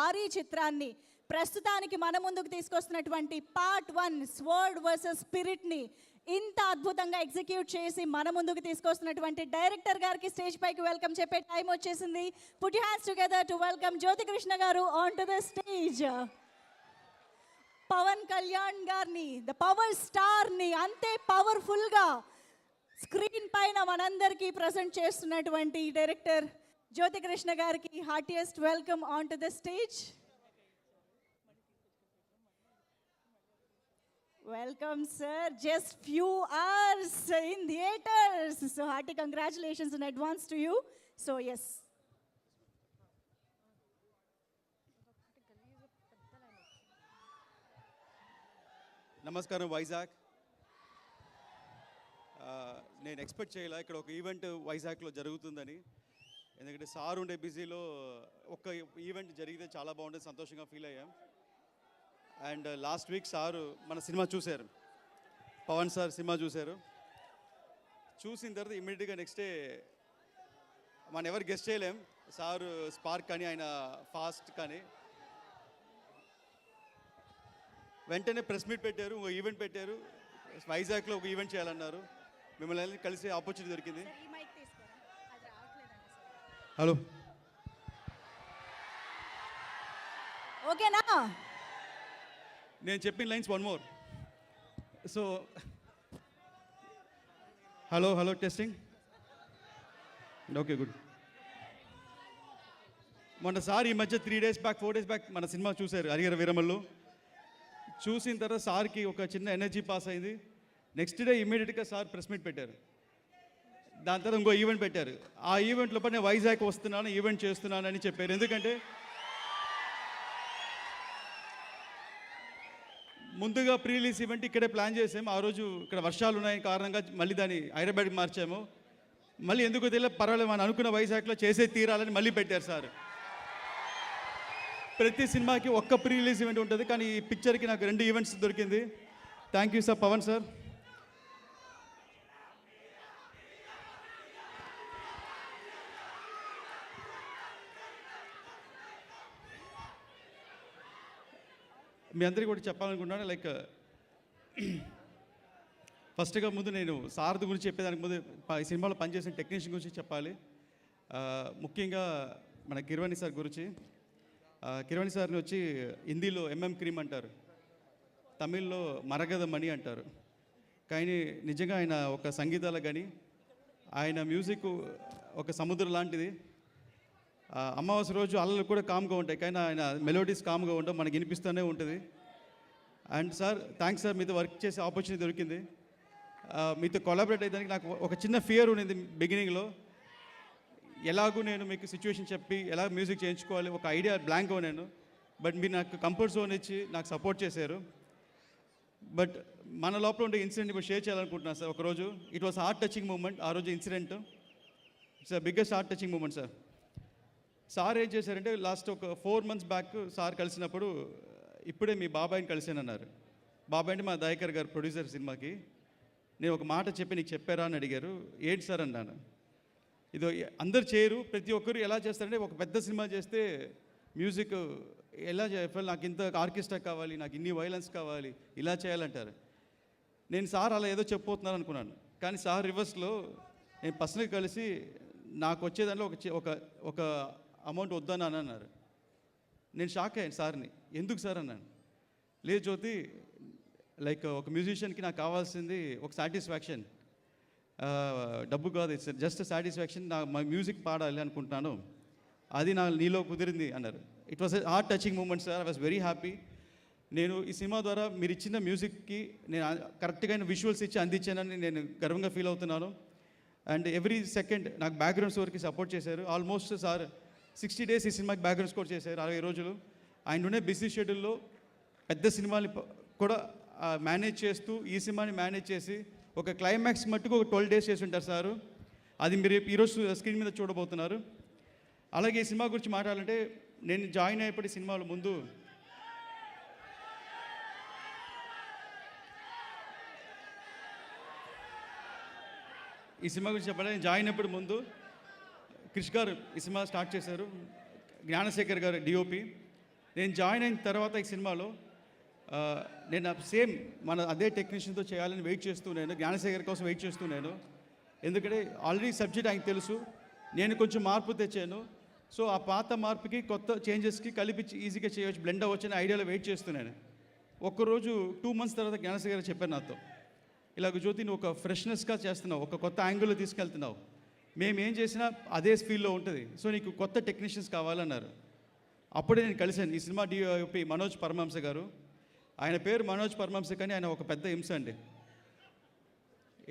RE చిత్రాన్ని ప్రస్తుతానికి మన ముందుకు తీసుకొస్తున్నటువంటి పార్ట్ 1 స్వర్డ్ వర్సెస్ స్పిరిట్ని ఇంత అద్భుతంగా ఎగ్జిక్యూట్ చేసి మన ముందుకు తీసుకొస్తున్నటువంటి డైరెక్టర్ గారికి స్టేజ్ పైకి వెల్కమ్ చెప్పే టైం వచ్చేసింది. Put your hands together to welcome Jyothi Krishna గారు on to the stage. Pawan Kalyan గారిని, ద పవర్ స్టార్ని అంతే పవర్ఫుల్గా స్క్రీన్ పైన మనందరికీ ప్రజెంట్ చేస్తున్నటువంటి డైరెక్టర్ జ్యోతికృష్ణ గారికి heartiest welcome on to the stage. Welcome, sir. Just few hours in theaters. So hearty congratulations in advance to you. So yes. నమస్కారం వైజాగ్. నేను expect చేయలే ఇక్కడ ఒక ఈవెంట్ వైజాగ్లో జరుగుతుందని. ఎందుకంటే సార్ ఉండే బిజీలో ఒక ఈవెంట్ జరిగితే చాలా బాగుంటుంది, సంతోషంగా ఫీల్ అయ్యాం. అండ్ లాస్ట్ వీక్ సారు మన సినిమా చూశారు, పవన్ సార్ సినిమా చూశారు. చూసిన తర్వాత ఇమ్మీడియట్గా నెక్స్ట్ డే మనం ఎవరు గెస్ట్ చేయలేం, సారు స్పార్క్ కానీ ఆయన ఫాస్ట్ కానీ వెంటనే ప్రెస్ మీట్ పెట్టారు, ఒక ఈవెంట్ పెట్టారు, వైజాగ్లో ఒక ఈవెంట్ చేయాలన్నారు. మిమ్మల్ని కలిసి ఆపర్చునిటీ దొరికింది. హలో, ఓకేనా? నేను చెప్పిన lines one more. So hello testing. Okay, good. మొన్నసారి ఈ మధ్య 4 days బ్యాక్ మన సినిమా చూశారు, హరిహర వీరమల్లు. చూసిన తర్వాత సార్కి ఒక చిన్న ఎనర్జీ పాస్ అయింది. నెక్స్ట్ డే ఇమ్మీడియట్గా సార్ ప్రెస్ మీట్ పెట్టారు. దాని తర్వాత ఇంకో ఈవెంట్ పెట్టారు. ఆ ఈవెంట్ లోపల నేను వైజాగ్ వస్తున్నాను, ఈవెంట్ చేస్తున్నాను అని చెప్పారు. ఎందుకంటే ముందుగా ప్రీ రిలీజ్ ఈవెంట్ ఇక్కడే ప్లాన్ చేసాము. ఆ రోజు ఇక్కడ వర్షాలు ఉన్నాయి కారణంగా మళ్ళీ దాన్ని హైదరాబాద్కి మార్చాము. మళ్ళీ ఎందుకు తెలియదు, పర్వాలేదు మనం అనుకున్న వైజాగ్లో చేసే తీరాలని మళ్ళీ పెట్టారు సార్. ప్రతి సినిమాకి ఒక్క ప్రీ రిలీజ్ ఈవెంట్ ఉంటుంది, కానీ ఈ పిక్చర్కి నాకు 2 ఈవెంట్స్ దొరికింది. Thank you sir, Pawan sir. మీ అందరికీ కూడా చెప్పాలనుకుంటున్నాను. లైక్ ఫస్ట్గా ముందు నేను సారథి గురించి చెప్పేదానికి ముందు ఈ సినిమాలో పనిచేసిన టెక్నీషియన్ గురించి చెప్పాలి. ముఖ్యంగా మన కిరవాణి సార్ గురించి. కిరవాణి సార్ని వచ్చి హిందీలో ఎంఎం క్రీమ్ అంటారు, తమిళ్లో మరగద మణి అంటారు. కానీ నిజంగా ఆయన ఒక సంగీతాల కానీ ఆయన మ్యూజిక్ ఒక సముద్రం లాంటిది. అమావాస్య రోజు అల్లలు కూడా కామ్గా ఉంటాయి, కానీ ఆయన మెలోడీస్ కామ్గా ఉంటాం, మనకి వినిపిస్తూనే ఉంటుంది. అండ్ సార్, థ్యాంక్స్ సార్, మీతో వర్క్ చేసే ఆపర్చునిటీ దొరికింది. మీతో కొలాబరేట్ అయ్యేదానికి నాకు ఒక చిన్న ఫియర్ ఉండింది బిగినింగ్లో. ఎలాగూ నేను మీకు సిచ్యువేషన్ చెప్పి ఎలా మ్యూజిక్ చేయించుకోవాలి ఒక ఐడియా బ్లాంక్ నేను. బట్ మీరు నాకు కంఫర్ట్ జోన్ ఇచ్చి నాకు సపోర్ట్ చేశారు. బట్ మన లోపల ఉండే ఇన్సిడెంట్ ఇప్పుడు షేర్ చేయాలనుకుంటున్నాను సార్. ఒకరోజు it was heart touching moment. ఆ రోజు incident it's the biggest heart touching moment sir. Sir ఏం చేశారంటే లాస్ట్ ఒక 4 months బ్యాక్ సార్ కలిసినప్పుడు ఇప్పుడే మీ బాబాయిని కలిసానన్నారు. బాబాయ్ అంటే మా దయాకర్ గారు ప్రొడ్యూసర్ సినిమాకి. నేను ఒక మాట చెప్పి నీకు చెప్పారా అని అడిగారు. ఏంటి సార్ అన్నాను. ఇదో అందరు చేయరు, ప్రతి ఒక్కరు ఎలా చేస్తారంటే ఒక పెద్ద సినిమా చేస్తే మ్యూజిక్ ఎలా చేయాలి, నాకు ఇంత ఆర్కెస్ట్రా కావాలి, నాకు ఇన్ని వైలెన్స్ కావాలి, ఇలా చేయాలంటారు. నేను సార్ అలా ఏదో చెప్పబోతున్నాను అనుకున్నాను, కానీ సార్ రివర్స్లో నేను పర్సనల్గా కలిసి నాకు వచ్చేదానిలో ఒక అమౌంట్ వద్దని అన్నారు. నేను షాక్ అయ్యాను సార్ని. ఎందుకు సార్ అన్నాను. లేదు జ్యోతి, లైక్ ఒక మ్యూజిషియన్కి నాకు కావాల్సింది ఒక సాటిస్ఫాక్షన్, డబ్బు కాదు, ఇట్స్ జస్ట్ సాటిస్ఫాక్షన్. మా మ్యూజిక్ పాడాలి అనుకుంటున్నాను, అది నీలో కుదిరింది అన్నారు. It was a heart touching moment sir. I was very happy. నేను ఈ సినిమా ద్వారా మీరు ఇచ్చిన మ్యూజిక్కి నేను కరెక్ట్గా విజువల్స్ ఇచ్చి అందించానని నేను గర్వంగా ఫీల్ అవుతున్నాను. అండ్ ఎవ్రీ సెకండ్ నాకు బ్యాక్గ్రౌండ్ స్కోర్కి సపోర్ట్ చేశారు. ఆల్మోస్ట్ సార్ 60 days ఈ సినిమాకి బ్యాక్గ్రౌండ్ స్కోర్ చేశారు. 60 రోజులు ఆయన ఉండే బిజీ షెడ్యూల్లో పెద్ద సినిమాని కూడా మేనేజ్ చేస్తూ ఈ సినిమాని మేనేజ్ చేసి ఒక క్లైమాక్స్ మట్టుకు ఒక 12 days చేసి ఉంటారు సారు. అది మీరు ఈరోజు స్క్రీన్ మీద చూడబోతున్నారు. అలాగే ఈ సినిమా గురించి మాట్లాడాలంటే నేను జాయిన్ అయినప్పటి సినిమాల ముందు ఈ సినిమా గురించి చెప్పాలి. నేను జాయిన్ అయినప్పుడు ముందు క్రిష్ గారు ఈ సినిమా స్టార్ట్ చేశారు, జ్ఞానశేఖర్ గారు డిఓపి. నేను జాయిన్ అయిన తర్వాత ఈ సినిమాలో నేను సేమ్ మన అదే టెక్నీషియన్తో చేయాలని వెయిట్ చేస్తున్నాను, జ్ఞానశేఖర్ కోసం వెయిట్ చేస్తున్నాను. ఎందుకంటే ఆల్రెడీ సబ్జెక్ట్ ఆయనకు తెలుసు, నేను కొంచెం మార్పు తెచ్చాను. సో ఆ పాత మార్పుకి కొత్త చేంజెస్కి కలిపి ఈజీగా చేయవచ్చు, బ్లెండ్ అవ్వచ్చు అనే ఐడియాలో వెయిట్ చేస్తున్నాను. ఒక్కరోజు 2 months తర్వాత జ్ఞానశేఖర్ చెప్పారు నాతో, ఇలాగ జ్యోతి నువ్వు ఒక ఫ్రెష్నెస్గా చేస్తున్నావు, ఒక కొత్త యాంగిల్లో తీసుకెళ్తున్నావు, మేము ఏం చేసినా అదే ఫీల్డ్లో ఉంటుంది, సో నీకు కొత్త టెక్నీషియన్స్ కావాలన్నారు. అప్పుడే నేను కలిశాను ఈ సినిమా డిఓపి మనోజ్ పరమహంస గారు. ఆయన పేరు మనోజ్ పరమహంస, కానీ ఆయన ఒక పెద్ద హింస అండి.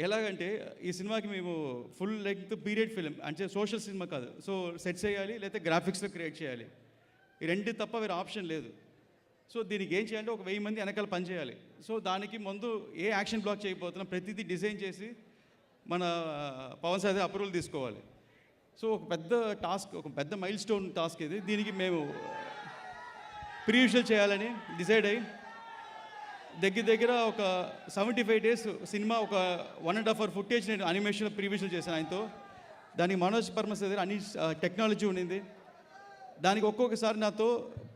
ఎలాగంటే ఈ సినిమాకి మేము ఫుల్ లెంగ్త్ పీరియడ్ ఫిలిం, అంటే సోషల్ సినిమా కాదు. సో సెట్ చేయాలి, లేకపోతే గ్రాఫిక్స్లో క్రియేట్ చేయాలి, ఈ రెండు తప్ప వేరే ఆప్షన్ లేదు. సో దీనికి ఏం చేయాలంటే ఒక 1000 మంది వెనకాల పని చేయాలి. సో దానికి ముందు ఏ యాక్షన్ బ్లాక్ చేయబోతున్నాం ప్రతిదీ డిజైన్ చేసి మన పవన్ సార్ అప్రూవల్ తీసుకోవాలి. సో ఒక పెద్ద టాస్క్, ఒక పెద్ద మైల్ స్టోన్ టాస్క్ ఇది. దీనికి మేము ప్రీ విజువల్ చేయాలని డిసైడ్ అయ్యి దగ్గర ఒక 75 days సినిమా, ఒక 1.5 hour ఫుటేజ్ నేను అనిమేషన్లో ప్రీ విజువల్ చేశాను ఆయనతో. దానికి మనోజ్ పరమహంస దగ్గర అన్ని టెక్నాలజీ ఉండింది. దానికి ఒక్కొక్కసారి నాతో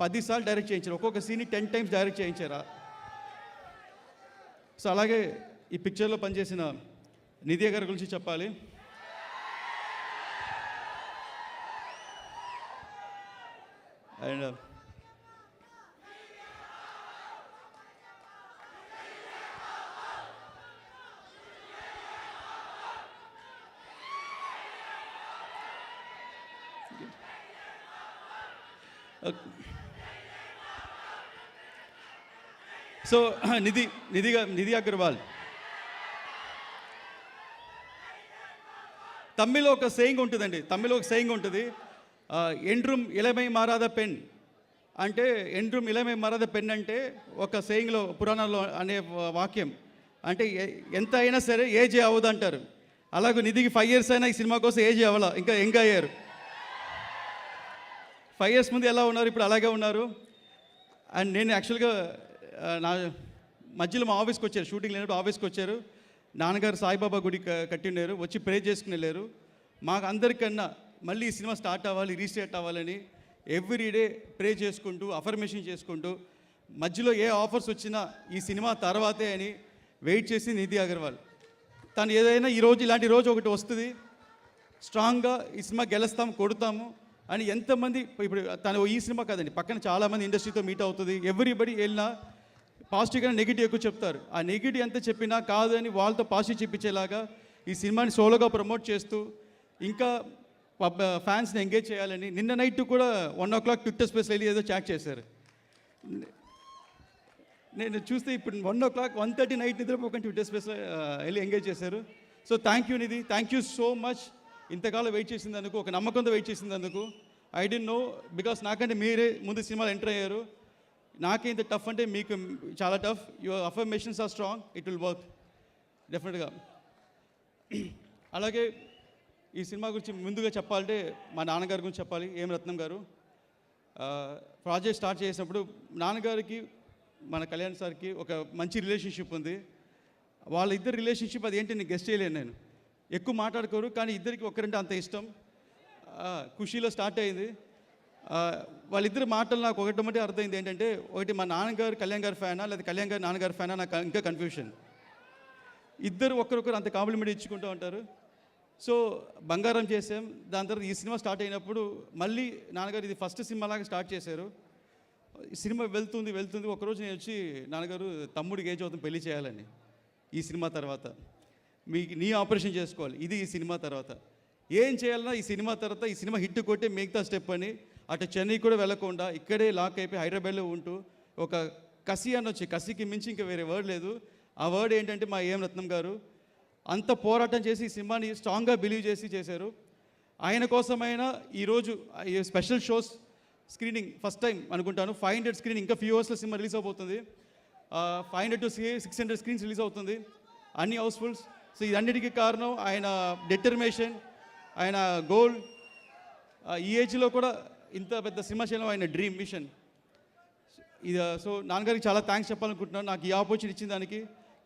10 సార్లు డైరెక్ట్ చేయించారు, ఒక్కొక్క సీన్ని 10 times డైరెక్ట్ చేయించారా. సో అలాగే ఈ పిక్చర్లో పనిచేసిన నిధి గారి గురించి చెప్పాలి. అండ్ సో నిధి అగర్వాల్, తమిళ్లో ఒక సేయింగ్ ఉంటుందండి, ఎండ్రూమ్ ఇలమై మారాద పెన్ అంటే, ఎండ్రూమ్ ఇలమై మారాద పెన్ అంటే ఒక సేయింగ్లో పురాణాల్లో అనే వాక్యం. అంటే ఎంత అయినా సరే ఏజ్ అవ్వదు అంటారు. అలాగే నిధికి 5 years అయినా ఈ సినిమా కోసం ఏజ్ అవ్వాల, ఇంకా యంగ్ అయ్యారు. 5 years ముందు ఎలా ఉన్నారు, ఇప్పుడు అలాగే ఉన్నారు. అండ్ నేను యాక్చువల్గా నా మధ్యలో మా ఆఫీస్కి వచ్చారు, షూటింగ్ లేనప్పుడు ఆఫీస్కి వచ్చారు. నాన్నగారు సాయిబాబా గుడి కట్టిన్నారు, వచ్చి ప్రే చేసుకుని వెళ్ళారు. మాకు అందరికన్నా మళ్ళీ ఈ సినిమా స్టార్ట్ అవ్వాలి, రీస్టార్ట్ అవ్వాలని ఎవ్రీడే ప్రే చేసుకుంటూ, అఫర్మేషన్ చేసుకుంటూ, మధ్యలో ఏ ఆఫర్స్ వచ్చినా ఈ సినిమా తర్వాతే అని వెయిట్ చేసి నిధి అగర్వాల్. తను ఏదైనా ఈరోజు ఇలాంటి రోజు ఒకటి వస్తుంది, స్ట్రాంగ్గా ఈ సినిమా గెలుస్తాం, కొడతాము అని ఎంతమంది, ఇప్పుడు తను ఈ సినిమా కాదండి, పక్కన చాలామంది ఇండస్ట్రీతో మీట్ అవుతుంది. ఎవ్రీబడి వెళ్ళినా పాజిటివ్గా నెగిటివ్ ఎక్కువ చెప్తారు. ఆ నెగిటివ్ ఎంత చెప్పినా కాదు అని వాళ్ళతో పాజిటివ్ చెప్పించేలాగా ఈ సినిమాని సోలోగా ప్రమోట్ చేస్తూ, ఇంకా ఫ్యాన్స్ని ఎంగేజ్ చేయాలని నిన్న నైట్ కూడా 1 o'clock ట్విట్టర్ స్పేస్లో వెళ్ళి ఏదో చాట్ చేశారు. నేను చూస్తే ఇప్పుడు 1 o'clock 1:30 నైట్ నిద్రపోకుండా ట్విట్టర్ స్పేస్లో వెళ్ళి ఎంగేజ్ చేశారు. So thank you Nidhi, thank you so much. ఇంతకాలం వెయిట్ చేసిందందుకు, ఒక నమ్మకంతో వెయిట్ చేసిందందుకు. ఐ డోంట్ నో, బికాస్ నాకంటే మీరే ముందు సినిమాలు ఎంటర్ అయ్యారు. నాకే ఇంత టఫ్ అంటే మీకు చాలా tough. Your affirmations are strong, it will work డెఫినెట్గా. అలాగే ఈ సినిమా గురించి ముందుగా చెప్పాలంటే మా నాన్నగారి గురించి చెప్పాలి. ఏం రత్నం గారు ప్రాజెక్ట్ స్టార్ట్ చేసినప్పుడు నాన్నగారికి మన కళ్యాణ్ సార్కి ఒక మంచి రిలేషన్షిప్ ఉంది. వాళ్ళ ఇద్దరు రిలేషన్షిప్ అది ఏంటి నేను గెస్ట్ చేయలేను. నేను ఎక్కువ మాట్లాడుకోరు, కానీ ఇద్దరికి ఒకరంటే అంత ఇష్టం. ఖుషీలో స్టార్ట్ అయింది. వాళ్ళిద్దరు మాటలు నాకు ఒకటి అర్థమైంది ఏంటంటే, ఒకటి మా నాన్నగారు కళ్యాణ్ గారి ఫ్యానా, లేదా కళ్యాణ్ గారు నాన్నగారి ఫ్యానా, నాకు ఇంకా కన్ఫ్యూషన్. ఇద్దరు ఒకరొకరు అంత కాంప్లిమెంట్ ఇచ్చుకుంటూ ఉంటారు. సో బంగారం చేసాం. దాని తర్వాత ఈ సినిమా స్టార్ట్ అయినప్పుడు మళ్ళీ నాన్నగారు ఇది ఫస్ట్ సినిమా లాగా స్టార్ట్ చేశారు. ఈ సినిమా వెళ్తుంది. ఒకరోజు నేను వచ్చి, నాన్నగారు తమ్ముడికి ఏజ్ అవుతుంది, పెళ్లి చేయాలని ఈ సినిమా తర్వాత, నీ ఆపరేషన్ చేసుకోవాలి, ఇది ఈ సినిమా తర్వాత ఏం చేయాలన్నా ఈ సినిమా తర్వాత, ఈ సినిమా హిట్ కొట్టే మిగతా స్టెప్ అని, అటు చెన్నై కూడా వెళ్ళకుండా ఇక్కడే లాక్ అయిపోయి హైదరాబాద్లో ఉంటూ ఒక కసి అనొచ్చి, కసికి మించి ఇంకా వేరే వర్డ్ లేదు. ఆ వర్డ్ ఏంటంటే మా ఏం రత్నం గారు అంత పోరాటం చేసి ఈ సినిమాని స్ట్రాంగ్గా బిలీవ్ చేసి చేశారు. ఆయన కోసమైనా ఈరోజు special shows screening first time అనుకుంటాను. 500 స్క్రీనింగ్, ఇంకా ఫ్యూ అవర్స్లో సినిమా రిలీజ్ అవబోతుంది. 500 to 600 స్క్రీన్స్ రిలీజ్ అవుతుంది, అన్ని హౌస్ఫుల్స్. సో ఇదన్నిటికీ కారణం ఆయన డెటర్మినేషన్, ఆయన గోల్. ఈ ఏజ్లో కూడా ఇంత పెద్ద సినిమా చేయడం ఆయన డ్రీమ్ మిషన్. ఇది సో నాన్నగారికి చాలా థ్యాంక్స్ చెప్పాలనుకుంటున్నాను నాకు ఈ ఆపర్చునిటీ ఇచ్చిన దానికి.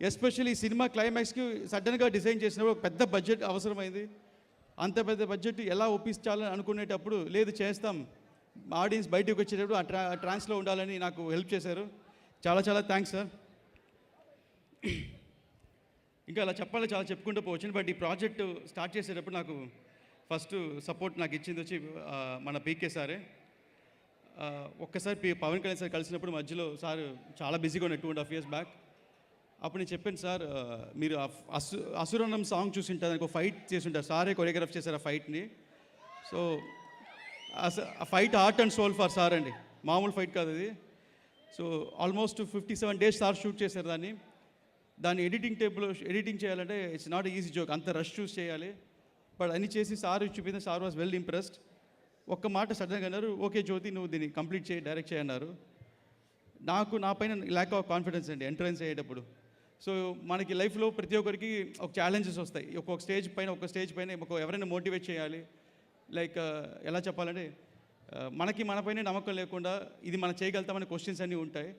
ఎస్పెషల్లీ ఈ సినిమా క్లైమాక్స్కి సడన్గా డిజైన్ చేసినప్పుడు ఒక పెద్ద బడ్జెట్ అవసరమైంది. అంత పెద్ద బడ్జెట్ ఎలా ఒప్పించాలని అనుకునేటప్పుడు, లేదు చేస్తాం, ఆడియన్స్ బయటకు వచ్చేటప్పుడు ఆ ట్రాన్స్లో ఉండాలని నాకు హెల్ప్ చేశారు. చాలా చాలా థ్యాంక్స్ సార్. ఇంకా అలా చెప్పాలి, చాలా చెప్పుకుంటూ పోవచ్చు. బట్ ఈ ప్రాజెక్ట్ స్టార్ట్ చేసేటప్పుడు నాకు ఫస్ట్ సపోర్ట్ నాకు ఇచ్చింది వచ్చి మన పీకే సారే. ఒక్కసారి పవన్ కళ్యాణ్ సార్ కలిసినప్పుడు మధ్యలో సార్ చాలా బిజీగా ఉన్నాయి 2.5 years బ్యాక్. అప్పుడు నేను చెప్పాను సార్, మీరు అసురన్నం సాంగ్ చూసింటారు, దానికి ఒక ఫైట్ చేసి ఉంటారు, సారే కొరియోగ్రాఫ్ చేశారు ఆ ఫైట్ని. సో ఆ fight heart and soul for sir అండి, మామూలు ఫైట్ కాదు అది. So almost 57 days sir shoot చేశారు దాన్ని ఎడిటింగ్ చేయాలంటే ఇట్స్ నాట్ ఈజీ జోక్, అంత రష్ చూస్ చేయాలి. బట్ అన్ని చేసి సార్ చూపించిన సార్ వాజ్ వెల్ ఇంప్రెస్డ్. ఒక్క మాట సడన్గా అన్నారు, ఓకే జ్యోతి నువ్వు దీన్ని కంప్లీట్ చేయి, డైరెక్ట్ చేయన్నారు. నాకు నా పైన ల్యాక్ ఆఫ్ కాన్ఫిడెన్స్ అండి ఎంట్రన్స్ అయ్యేటప్పుడు. సో మనకి లైఫ్లో ప్రతి ఒక్కరికి ఒక ఛాలెంజెస్ వస్తాయి, ఒక్కొక్క స్టేజ్ పైన ఎవరైనా మోటివేట్ చేయాలి. లైక్ ఎలా చెప్పాలంటే మనకి మనపైనే నమ్మకం లేకుండా ఇది మనం చేయగలుగుతామనే క్వశ్చన్స్ అన్నీ ఉంటాయి.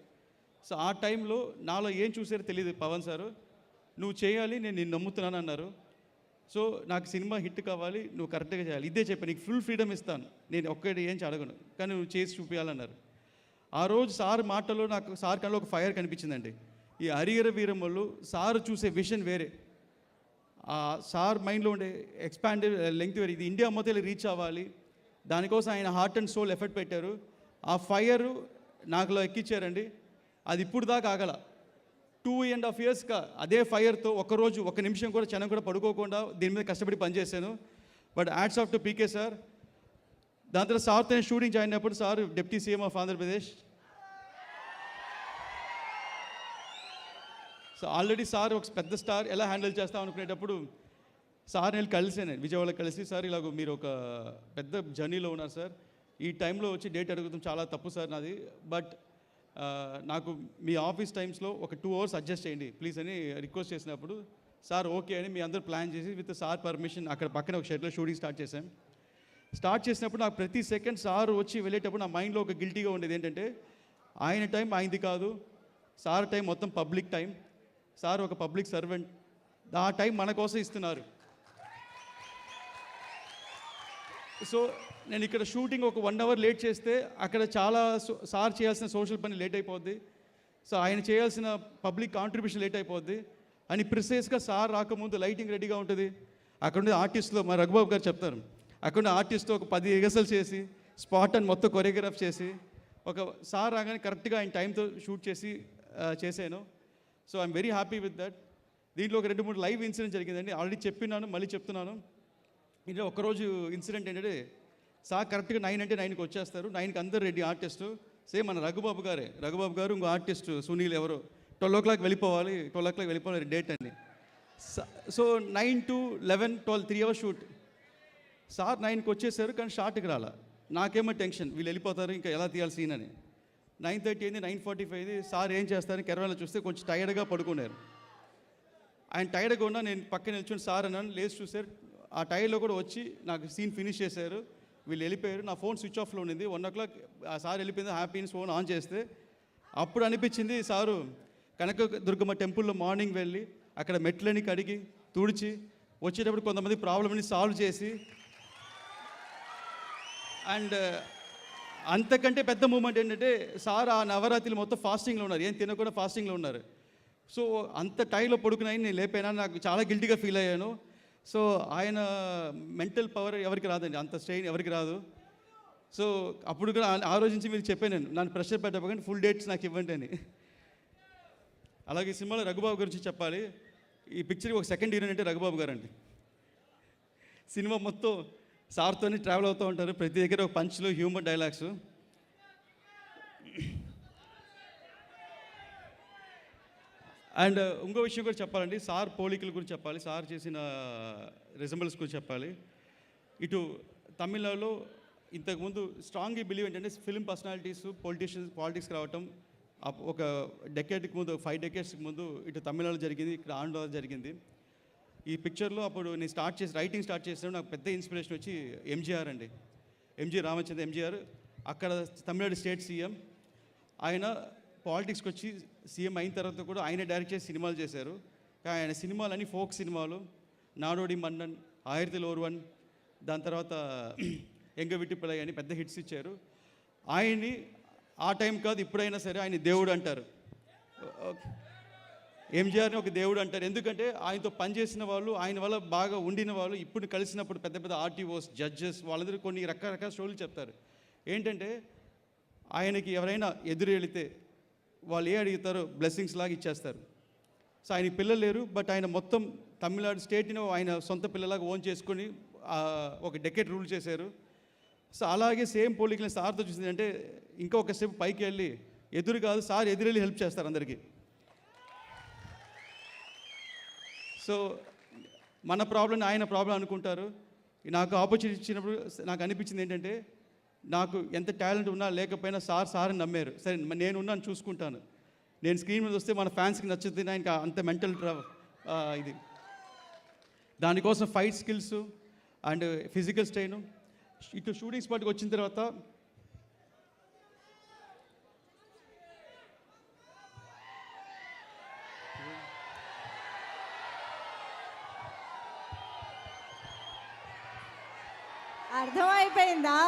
సో ఆ టైంలో నాలో ఏం చూసారో తెలియదు పవన్ సారు, నువ్వు చేయాలి, నేను నిన్ను నమ్ముతున్నాను అన్నారు. సో నాకు సినిమా హిట్ కావాలి, నువ్వు కరెక్ట్గా చేయాలి, ఇదే చెప్పాను, నీకు ఫుల్ ఫ్రీడమ్ ఇస్తాను, నేను ఒక్కటి ఏం అడగను, కానీ నువ్వు చేసి చూపించాలన్నారు. ఆ రోజు సార్ మాటలో నాకు సార్ కన్నా ఒక ఫైర్ కనిపించిందండి. ఈ హరిహర వీరమ్మలు సార్ చూసే విషన్ వేరే, ఆ సార్ మైండ్లో ఉండే ఎక్స్పాండెడ్ లెంగ్త్ వేరే. ఇది ఇండియా మొత్తం రీచ్ అవ్వాలి, దానికోసం ఆయన హార్ట్ అండ్ సోల్ ఎఫర్ట్ పెట్టారు. ఆ ఫైర్ నాకులో ఎక్కించారండి. అది ఇప్పుడు దాకా ఆగల. 2.5 yearsగా అదే ఫైర్తో ఒక్కరోజు ఒక నిమిషం కూడా క్షణం కూడా పడుకోకుండా దీని మీద కష్టపడి పనిచేశాను. But ads off to PK sir. దాని తర్వాత సార్తో నేను షూటింగ్ జాయిన్ అయినప్పుడు sir deputy CM of Andhra Pradesh. So already sir ఒక పెద్ద స్టార్, ఎలా హ్యాండిల్ చేస్తాం అనుకునేటప్పుడు సార్ నేను కలిసాను, విజయవాడలో కలిసి, సార్ ఇలాగ మీరు ఒక పెద్ద జర్నీలో ఉన్నారు సార్, ఈ టైంలో వచ్చి డేట్ అడుగుతాం చాలా తప్పు సార్ నాది, బట్ నాకు మీ ఆఫీస్ టైమ్స్లో ఒక 2 hours అడ్జస్ట్ చేయండి ప్లీజ్ అని రిక్వెస్ట్ చేసినప్పుడు సార్ ఓకే అని మీ అందరూ ప్లాన్ చేసి విత్ సార్ పర్మిషన్ అక్కడ పక్కన ఒక షెడ్లో షూటింగ్ స్టార్ట్ చేసినప్పుడు నాకు ప్రతి సెకండ్ సార్ వచ్చి వెళ్ళేటప్పుడు నా మైండ్లో ఒక గిల్టీగా ఉండేది ఏంటంటే, ఆయన టైం ఆయనది కాదు, సార్ టైం మొత్తం పబ్లిక్ టైం, సార్ ఒక పబ్లిక్ సర్వెంట్, ఆ టైం మన కోసం ఇస్తున్నారు. సో నేను ఇక్కడ షూటింగ్ ఒక 1 hour లేట్ చేస్తే అక్కడ చాలా సార్ చేయాల్సిన సోషల్ పని లేట్ అయిపోద్ది, సో ఆయన చేయాల్సిన పబ్లిక్ కాంట్రిబ్యూషన్ లేట్ అయిపోద్ది అని ప్రిసైజ్గా సార్ రాకముందు లైటింగ్ రెడీగా ఉంటుంది. అక్కడ ఉండే ఆర్టిస్ట్లో మా రఘుబాబు గారు చెప్తారు, అక్కడ ఉండే ఆర్టిస్ట్తో ఒక 10 రిహర్సల్ చేసి స్పాట్ అని మొత్తం కొరియోగ్రాఫ్ చేసి ఒక సార్ రాగానే కరెక్ట్గా ఆయన టైంతో షూట్ చేసి చేశాను. So I'm very happy with that. దీంట్లో ఒక 2-3 లైవ్ ఇన్సిడెంట్ జరిగిందండి, ఆల్రెడీ చెప్పినాను మళ్ళీ చెప్తున్నాను. ఇందులో ఒకరోజు ఇన్సిడెంట్ ఏంటంటే, సార్ కరెక్ట్గా 9 అంటే 9కి వచ్చేస్తారు, 9కి అందరు రెడీ ఆర్టిస్టు, సేమ్ మన రఘుబాబు గారు ఇంకో ఆర్టిస్టు సునీల్ ఎవరో 12 o'clock వెళ్ళిపోవాలి డేట్ అని. So 9 to 11, 12 3 hours shoot. Sir 9కి వచ్చేసారు కానీ షార్ట్కి రాలా. నాకేమో టెన్షన్, వీళ్ళు వెళ్ళిపోతారు ఇంకా ఎలా తీయాలి సీన్ అని. 9:30 అయింది, 9:45 సార్ ఏం చేస్తారని కెరవాలో చూస్తే కొంచెం టైర్డ్గా పడుకున్నారు. ఆయన టైర్డ్గా ఉన్నా నేను పక్కన నిల్చుని సార్ అన్నాను, లేచి చూసారు, ఆ టైర్లో కూడా వచ్చి నాకు సీన్ ఫినిష్ చేశారు. వీళ్ళు వెళ్ళిపోయారు, నా ఫోన్ స్విచ్ ఆఫ్లో ఉండింది. 1 o'clock ఆ సార్ వెళ్ళిపోయింది, హ్యాపీ ఫోన్ ఆన్ చేస్తే అప్పుడు అనిపించింది సారు కనకదుర్గమ్మ టెంపుల్లో మార్నింగ్ వెళ్ళి అక్కడ మెట్లని కడిగి తుడిచి వచ్చేటప్పుడు కొంతమంది ప్రాబ్లమ్ని సాల్వ్ చేసి, అండ్ అంతకంటే పెద్ద మూమెంట్ ఏంటంటే సార్ ఆ నవరాత్రులు మొత్తం ఫాస్టింగ్లో ఉన్నారు, ఏం తినకుండా ఫాస్టింగ్లో ఉన్నారు. సో అంత టైంలో పడుకున్నాయని నేను లేపాను, నాకు చాలా గిల్టీగా ఫీల్ అయ్యాను. సో ఆయన మెంటల్ పవర్ ఎవరికి రాదండి, అంత స్ట్రెయిన్ ఎవరికి రాదు. సో అప్పుడు కూడా ఆ రోజు నుంచి మీరు చెప్పాను, నేను నన్ను ప్రెషర్ పెట్టకపోతే ఫుల్ డేట్స్ నాకు ఇవ్వండి అని. అలాగే ఈ సినిమాలో రఘుబాబు గురించి చెప్పాలి. ఈ పిక్చర్కి ఒక సెకండ్ హీరోయిన్ అంటే రఘుబాబు గారు అండి. సినిమా మొత్తం సార్తోనే ట్రావెల్ అవుతూ ఉంటారు, ప్రతి దగ్గర ఒక పంచ్లు హ్యూమర్ డైలాగ్స్. అండ్ ఇంకో విషయం కూడా చెప్పాలండి, సార్ పోలికల గురించి చెప్పాలి, సార్ చేసిన రిజంబుల్స్ గురించి చెప్పాలి. ఇటు తమిళనాడులో ఇంతకుముందు స్ట్రాంగ్గా బిలీవ్ ఏంటంటే ఫిల్మ్ పర్సనాలిటీస్ పాలిటిక్స్కి రావటం ఒక డెకేడ్కి ముందు 5 decades ముందు ఇటు తమిళనాడులో జరిగింది, ఇక్కడ ఆంధ్రలో జరిగింది. ఈ పిక్చర్లో అప్పుడు నేను రైటింగ్ స్టార్ట్ చేసినప్పుడు నాకు పెద్ద ఇన్స్పిరేషన్ వచ్చి ఎంజీఆర్ అండి, రామచంద్ర ఎంజీఆర్. అక్కడ తమిళనాడు స్టేట్ సీఎం, ఆయన పాలిటిక్స్కి వచ్చి సీఎం అయిన తర్వాత కూడా ఆయన డైరెక్ట్ చేసి సినిమాలు చేశారు. కానీ ఆయన సినిమాలన్నీ ఫోక్ సినిమాలు, నాడోడి మన్నన్, ఆయిరతిల్ ఓర్వన్, దాని తర్వాత ఎంగ విట్టిపిల్లై అని పెద్ద హిట్స్ ఇచ్చారు. ఆయన్ని ఆ టైం కాదు ఇప్పుడైనా సరే ఆయన దేవుడు అంటారు. ఎంజీఆర్ని ఒక దేవుడు అంటారు. ఎందుకంటే ఆయనతో పనిచేసిన వాళ్ళు, ఆయన వల్ల బాగా ఉండిన వాళ్ళు ఇప్పుడు కలిసినప్పుడు పెద్ద పెద్ద ఆర్టీఓస్, జడ్జెస్ వాళ్ళందరూ కొన్ని రకరకాల స్టోరీలు చెప్తారు. ఏంటంటే ఆయనకి ఎవరైనా ఎదురు వెళితే వాళ్ళు అడుగుతారో బ్లెస్సింగ్స్ లాగా ఇచ్చేస్తారు. సో ఆయనకి పిల్లలు లేరు, బట్ ఆయన మొత్తం తమిళనాడు స్టేట్ని ఆయన సొంత పిల్లలాగా ఓన్ చేసుకొని ఒక డెకెట్ రూల్ చేశారు. సో అలాగే సేమ్ పోలికలు సార్తో చూసింది అంటే ఇంకా ఒక స్టెప్ పైకి వెళ్ళి ఎదురు కాదు సార్ ఎదురు వెళ్ళి హెల్ప్ చేస్తారు అందరికీ. సో మన ప్రాబ్లం ఆయన ప్రాబ్లం అనుకుంటారు. నాకు ఆపర్చునిటీ ఇచ్చినప్పుడు నాకు అనిపించింది ఏంటంటే నాకు ఎంత టాలెంట్ ఉన్నా లేకపోయినా సార్ నమ్మారు. సరే నేను ఉన్నాను చూసుకుంటాను, నేను స్క్రీన్ మీద వస్తే మన ఫ్యాన్స్కి నచ్చుతుంది, ఆయనకి అంత మెంటల్ ఇది దానికోసం fight skills and physical strain. ఇటు షూటింగ్ స్పాట్కి వచ్చిన తర్వాత అర్థమైపోయిందా?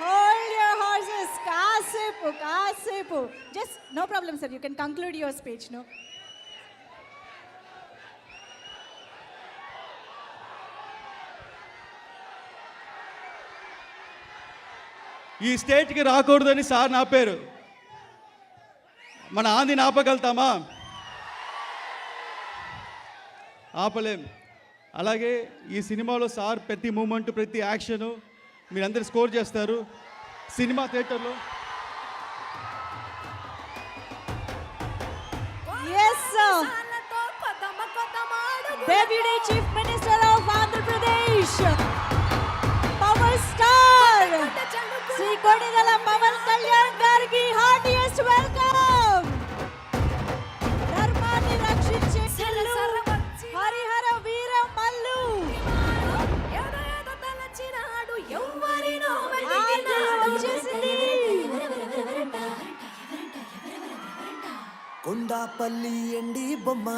Hold your horses. కాసేపు just no problem sir, you can conclude your speech. No ఈ స్టేట్కి రాకూడదని సార్ నా పేరు, మన ఆంధ్రని ఆపగలుగుతామా? ఆపలేం. అలాగే ఈ సినిమాలో సార్ ప్రతి మూమెంట్, ప్రతి యాక్షను మీరందరూ స్కోర్ చేస్తారు సినిమా థియేటర్లో. yes sir, Deputy Chief Minister of Andhra Pradesh, Power Star Sri Konidala Pawan Kalyan gariki heartiest welcome. ధర్మాన్ని రక్షించే హరిహర వీర మల్లు వచ్చేసింది. కొండాపల్లి ఎండి బొమ్మ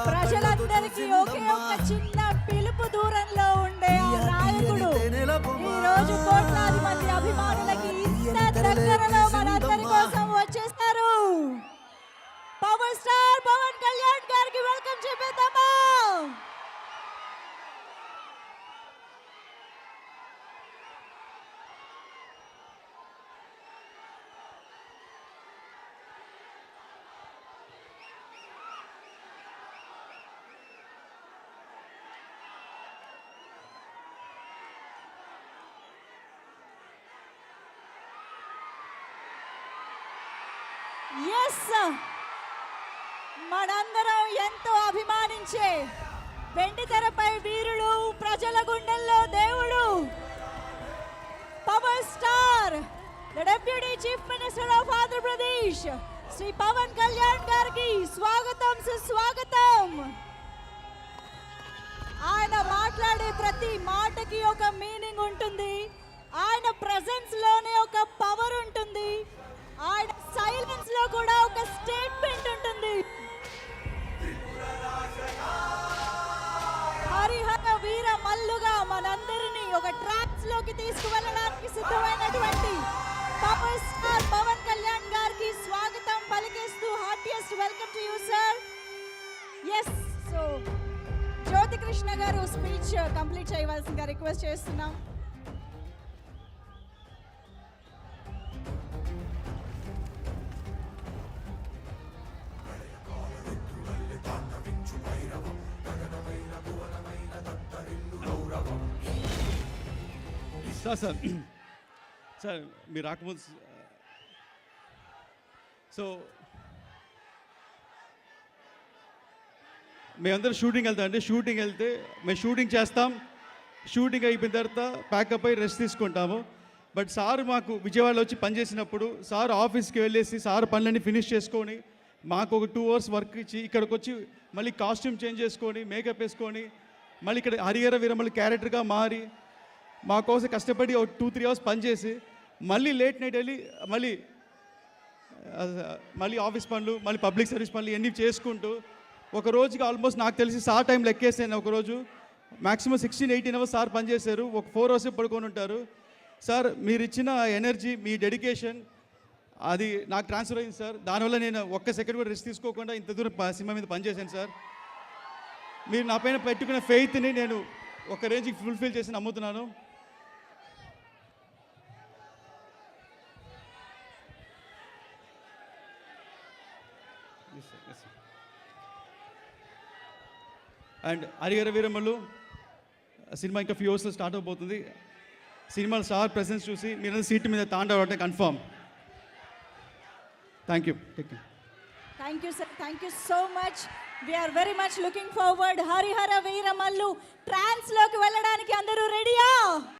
ప్రజలందరికీ ఒకే ఒక చిన్న పిలుపు దూరంలో ఉండే ఆ నాయకుడు ఈ రోజు కోట్లాది మంది అభిమానులకి ఇంత దగ్గరలో మనందరి కోసం వచ్చేస్తారు. పవర్ స్టార్ పవన్ కళ్యాణ్ గారికి వెల్కమ్ చెప్పేద్దామా? ఎస్, మనందరం ఎంతో అభిమానించే వెండి తెరపై వీరుడు, ప్రజల గుండెల్లో దేవుడు, power star the deputy chief minister of Andhra Pradesh Shri Pawan Kalyan గారికి స్వాగతం, సుస్వాగతం. ఆయన మాట్లాడే ప్రతి మాటకి ఒక మీనింగ్ ఉంటుంది. ఆయన ప్రెజెన్స్ లోనే ఒక పవర్ ఉంటుంది. ఆయన సైలెన్స్ లో కూడా ఒక స్టేట్మెంట్ ఉంటుంది. హరిహర వీర మల్లుగా మనందరినీ ఒక ట్రాక్స్ లోకి తీసుకువెళ్ళడానికి సిద్ధమైనటువంటి పవర్ స్టార్ పవన్ కళ్యాణ్ గారికి స్వాగతం పలికేస్తూ heartiest welcome to you sir. Yes, so Jyothi Krishna గారు స్పీచ్ కంప్లీట్ చేయవలసిందిగా రిక్వెస్ట్ చేస్తున్నాం. సార్ మీరు రాకముందు సో మేమందరం షూటింగ్ వెళ్తామండి. షూటింగ్ వెళ్తే మేము షూటింగ్ చేస్తాం, షూటింగ్ అయిపోయిన తర్వాత ప్యాకప్ అయ్యి రెస్ట్ తీసుకుంటాము. బట్ సార్ మాకు విజయవాడలో వచ్చి పనిచేసినప్పుడు సార్ ఆఫీస్కి వెళ్ళేసి సార్ పనులన్నీ ఫినిష్ చేసుకొని మాకు ఒక 2 hours వర్క్ ఇచ్చి ఇక్కడికి వచ్చి మళ్ళీ కాస్ట్యూమ్ చేంజ్ చేసుకొని మేకప్ వేసుకొని మళ్ళీ ఇక్కడ హరిహర వీరమల్లి క్యారెక్టర్గా మారి మా కోసం కష్టపడి ఒక 2-3 hours పనిచేసి మళ్ళీ లేట్ నైట్ వెళ్ళి మళ్ళీ ఆఫీస్ పనులు, మళ్ళీ పబ్లిక్ సర్వీస్ పనులు ఇవన్నీ చేసుకుంటూ ఒక రోజుకి ఆల్మోస్ట్ నాకు తెలిసి సార్ టైం లెక్కేసాను. ఒకరోజు మ్యాక్సిమం 16-18 అవర్స్ సార్ పనిచేశారు, ఒక 4 అవర్స్ పడుకొని ఉంటారు. సార్ మీరు ఇచ్చిన ఎనర్జీ, మీ డెడికేషన్ అది నాకు ట్రాన్స్ఫర్ అయింది సార్. దానివల్ల నేను ఒక్క సెకండ్ కూడా రెస్ట్ తీసుకోకుండా ఇంత దూరం సినిమా మీద పనిచేశాను సార్. మీరు నా పైన పెట్టుకున్న ఫెయిత్ని నేను ఒక రేంజ్కి ఫుల్ఫిల్ చేసి నమ్ముతున్నాను. అండ్ హరిహర వీరమ్మలు సినిమా ఇంకా ఫ్యూ అవర్స్లో స్టార్ట్ అవబోతుంది. సినిమాలో స్టార్ ప్రెసెన్స్ చూసి మీరు సీట్ మీద తాండవడం confirm. Thank you. Take care. Thank you sir, thank you so much. We are very much looking forward. Harihara Veeramallu ట్రాన్స్లోకి వెళ్ళడానికి అందరూ రెడీయా?